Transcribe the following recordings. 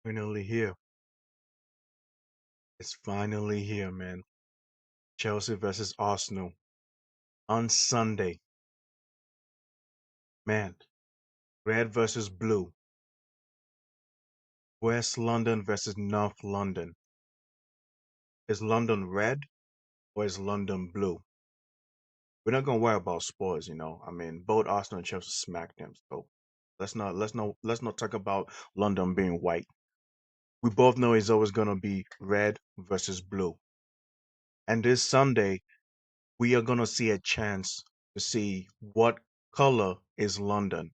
Finally here. It's finally here, man. Chelsea versus Arsenal on Sunday. Man, red versus blue. West London versus North London. Is London red or is London blue? We're not gonna worry about sports. I mean, both Arsenal and Chelsea smacked them. So let's not talk about London being white. We both know it's always gonna be red versus blue. And this Sunday, we are gonna see a chance to see what color is London.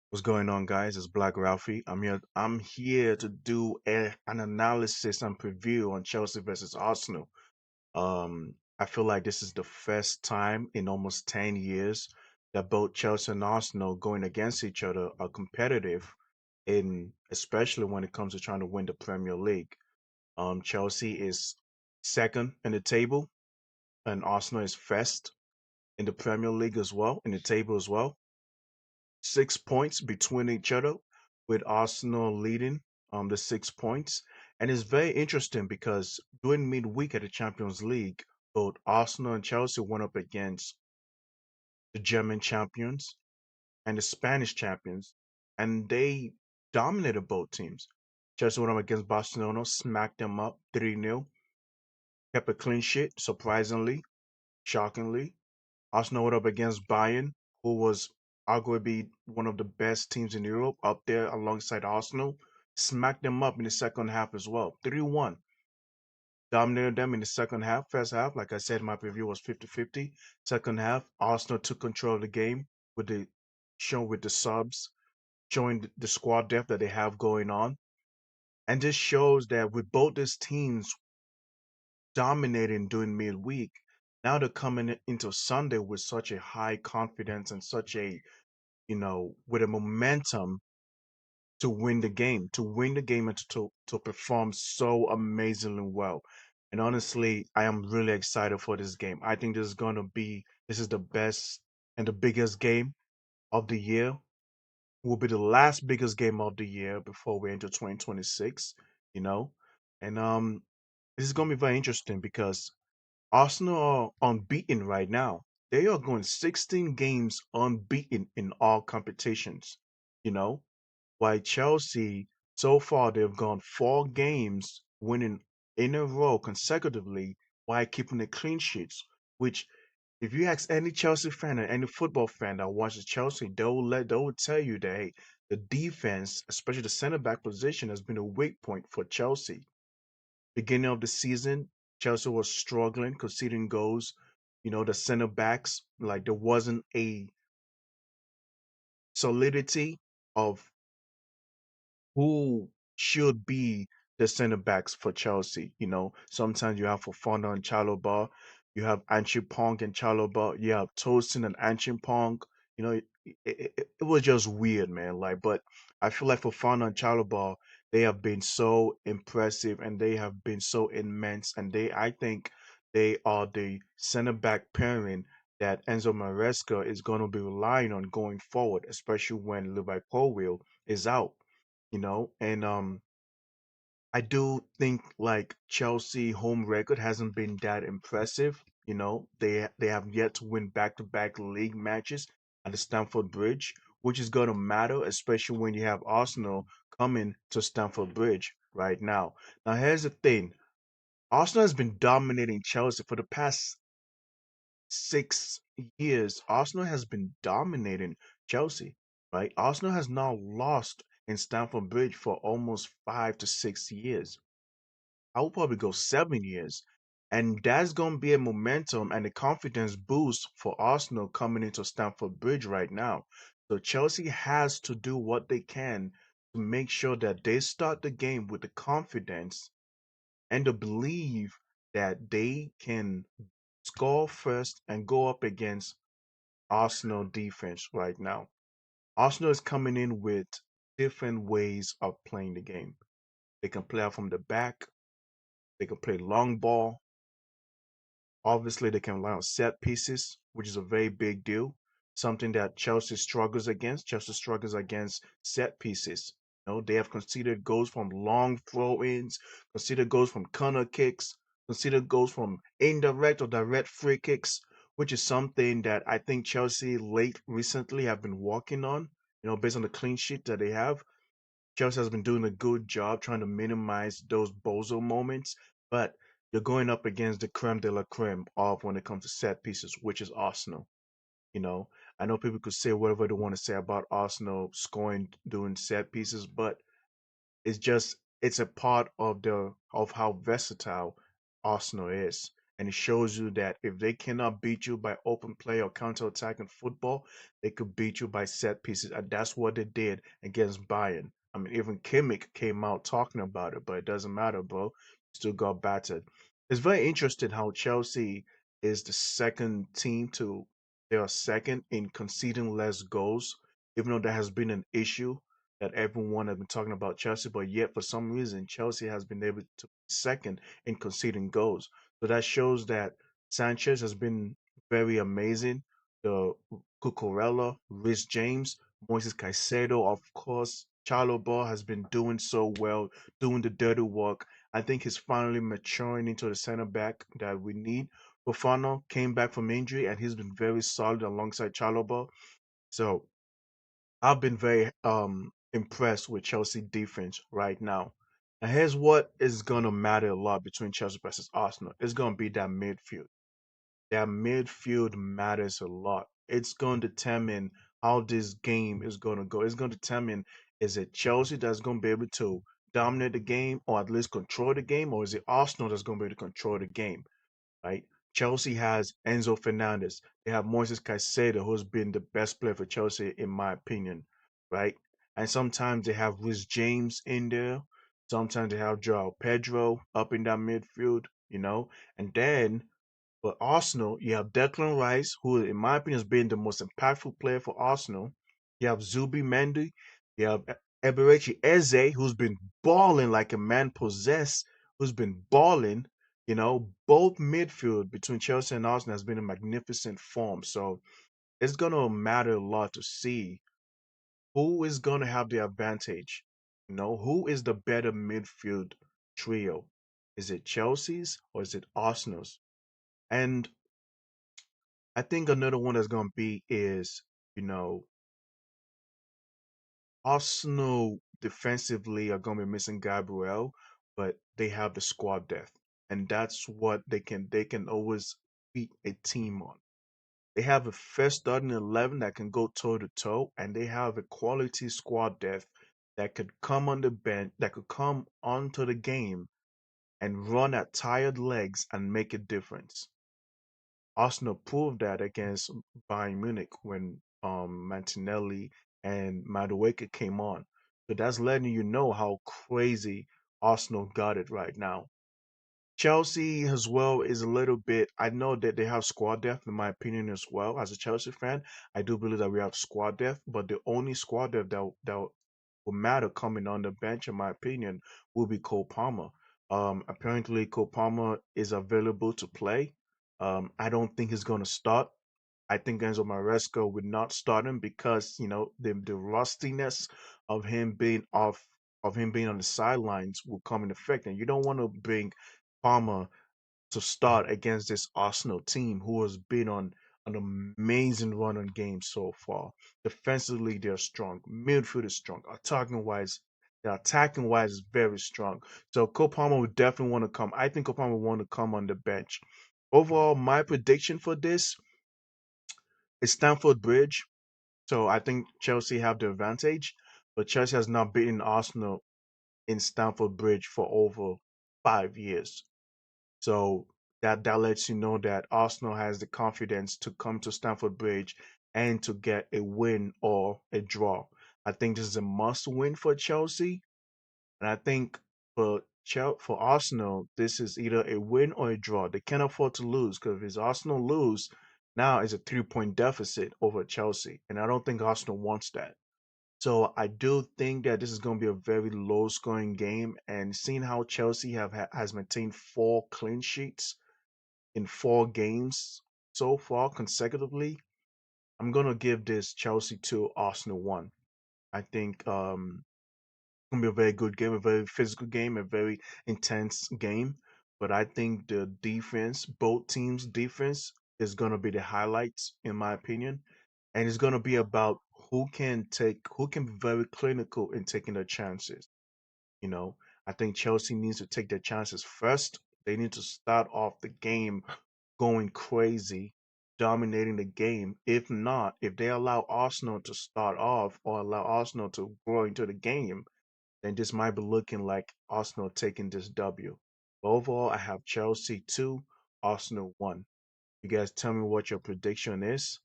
What's going on, guys? It's Black Ralphie. I'm here to do an analysis and preview on Chelsea versus Arsenal. I feel like this is the first time in almost 10 years that both Chelsea and Arsenal going against each other are competitive in especially when it comes to trying to win the Premier League. Chelsea is second in the table and Arsenal is first in the Premier League as well, in the table as well. 6 points between each other, with Arsenal leading the 6 points. And it's very interesting because during midweek at the Champions League, both Arsenal and Chelsea went up against the German champions and the Spanish champions, and they dominated both teams. Chelsea went up against Barcelona, smacked them up 3-0, kept a clean sheet, surprisingly, shockingly. Arsenal went up against Bayern, who was arguably one of the best teams in Europe, up there alongside Arsenal. Smacked them up in the second half as well. 3-1. Dominated them in the second half. First half, like I said, my preview was 50-50. Second half, Arsenal took control of the game with the subs, showing the squad depth that they have going on. And this shows that with both these teams dominating during midweek, now they're coming into Sunday with such a high confidence and such a with a momentum to win the game and to perform so amazingly well. And honestly, I am really excited for this game. I think this is the best and the biggest game of the year. Will be the last biggest game of the year before we enter 2026, you know. And this is gonna be very interesting because Arsenal are unbeaten right now. They are going 16 games unbeaten in all competitions, you know, while Chelsea, so far, they've gone 4 games winning in a row consecutively while keeping the clean sheets. Which, if you ask any Chelsea fan or any football fan that watches Chelsea, they will tell you that hey, the defense, especially the center back position, has been a weak point for Chelsea. Beginning of the season, Chelsea was struggling, conceding goals. The center backs, like there wasn't a solidity of who should be the center backs for Chelsea. Sometimes you have Fofana and Chalobah, you have Anchi Pong and Chalobah, you have Tosin and Anchi Pong. It was just weird, man. Like, but I feel like Fofana and Chalobah, they have been so impressive and they have been so immense, and I think they are the center back pairing that Enzo Maresca is going to be relying on going forward, especially when Levi Colwill is out. And I do think like Chelsea home record hasn't been that impressive. They have yet to win back-to-back league matches at the Stamford Bridge, which is going to matter, especially when you have Arsenal coming to Stamford Bridge right now. Now, here's the thing: Arsenal has been dominating Chelsea for the past 6 years. Arsenal has been dominating Chelsea, right? Arsenal has now lost in Stamford Bridge for almost 5 to 6 years. I will probably go 7 years. And that's going to be a momentum and a confidence boost for Arsenal coming into Stamford Bridge right now. So Chelsea has to do what they can to make sure that they start the game with the confidence and the belief that they can score first and go up against Arsenal defense right now. Arsenal is coming in with different ways of playing the game. They can play out from the back, they can play long ball. Obviously, they can rely on set pieces, which is a very big deal. Something that Chelsea struggles against. Chelsea struggles against set pieces. You know, they have conceded goals from long throw-ins, conceded goals from corner kicks, conceded goals from indirect or direct free kicks, which is something that I think Chelsea late recently have been working on. You know, based on the clean sheet that they have, Chelsea has been doing a good job trying to minimize those bozo moments, but you're going up against the creme de la creme of when it comes to set pieces, which is Arsenal. You know, I know people could say whatever they want to say about Arsenal scoring doing set pieces, but it's a part of the of how versatile Arsenal is. And it shows you that if they cannot beat you by open play or counter attacking football, they could beat you by set pieces. And that's what they did against Bayern. I mean, even Kimmich came out talking about it, but it doesn't matter, bro. Still got battered. It's very interesting how Chelsea is the second team to they are second in conceding less goals, even though there has been an issue that everyone has been talking about Chelsea, but yet for some reason Chelsea has been able to be second in conceding goals. So that shows that Sanchez has been very amazing. The Cucurella, Rhys James, Moises Caicedo, of course, Chalobah has been doing so well, doing the dirty work. I think he's finally maturing into the center back that we need. Fofana came back from injury and he's been very solid alongside Chalobah. So I've been very impressed with Chelsea defense right now. And here's what is gonna matter a lot between Chelsea versus Arsenal. It's gonna be that midfield. That midfield matters a lot. It's gonna determine how this game is gonna go. It's gonna determine is it Chelsea that's gonna be able to dominate the game or at least control the game, or is it Arsenal that's gonna be able to control the game? Right? Chelsea has Enzo Fernandez. They have Moises Caicedo, who's been the best player for Chelsea, in my opinion, right? And sometimes they have Rhys James in there. Sometimes they have Joao Pedro up in that midfield, you know. And then for Arsenal, you have Declan Rice, who, in my opinion, has been the most impactful player for Arsenal. You have Zubi Mendy. You have Eberechi Eze, who's been balling like a man possessed, who's been balling. You know, both midfield between Chelsea and Arsenal has been in magnificent form. So it's going to matter a lot to see who is going to have the advantage. You know, who is the better midfield trio? Is it Chelsea's or is it Arsenal's? And I think another one that's gonna be is, you know, Arsenal defensively are gonna be missing Gabriel, but they have the squad depth, and that's what they can always beat a team on. They have a first starting 11 that can go toe to toe, and they have a quality squad depth that could come on the bench, that could come onto the game and run at tired legs and make a difference. Arsenal proved that against Bayern Munich when Martinelli and Madueke came on. So that's letting you know how crazy Arsenal got it right now. Chelsea as well is a little bit. I know that they have squad depth, in my opinion, as well. As a Chelsea fan, I do believe that we have squad depth, but the only squad depth that will matter coming on the bench, in my opinion, will be Cole Palmer. Apparently, Cole Palmer is available to play. I don't think he's going to start. I think Enzo Maresca would not start him because the rustiness of him being off of him being on the sidelines will come in effect, and you don't want to bring Palmer to start against this Arsenal team who has been on an amazing run on games so far. Defensively, they're strong. Midfield is strong. Attacking wise is very strong. So Cole Palmer would definitely want to come. I think Cole Palmer would want to come on the bench. Overall, my prediction for this is Stamford Bridge. So I think Chelsea have the advantage, but Chelsea has not beaten Arsenal in Stamford Bridge for over 5 years. So that lets you know that Arsenal has the confidence to come to Stamford Bridge and to get a win or a draw. I think this is a must win for Chelsea, and I think for Arsenal, this is either a win or a draw. They can't afford to lose because if Arsenal lose, now it's a 3 point deficit over Chelsea, and I don't think Arsenal wants that. So I do think that this is going to be a very low scoring game, and seeing how Chelsea has maintained 4 clean sheets in 4 games so far consecutively, I'm gonna give this Chelsea 2, Arsenal 1. I think gonna be a very good game, a very physical game, a very intense game. But I think the defense, both teams' defense, is gonna be the highlights in my opinion, and it's gonna be about who can be very clinical in taking their chances. You know, I think Chelsea needs to take their chances first. They need to start off the game going crazy, dominating the game. If not, if they allow Arsenal to start off or allow Arsenal to grow into the game, then this might be looking like Arsenal taking this W. But overall, I have Chelsea 2, Arsenal 1. You guys tell me what your prediction is.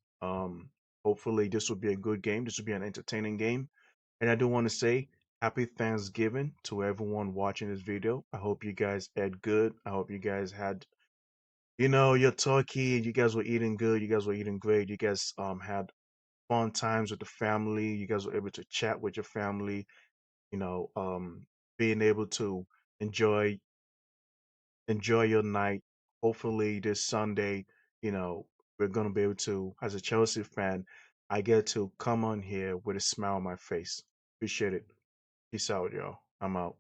Hopefully, this will be a good game. This will be an entertaining game. And I do want to say happy Thanksgiving to everyone watching this video. I hope you guys ate good. I hope you guys had, your turkey and you guys were eating good. You guys were eating great. You guys had fun times with the family. You guys were able to chat with your family, you know, um, being able to enjoy enjoy your night. Hopefully this Sunday, you know, we're gonna be able to, as a Chelsea fan, I get to come on here with a smile on my face. Appreciate it. Peace out, y'all. I'm out.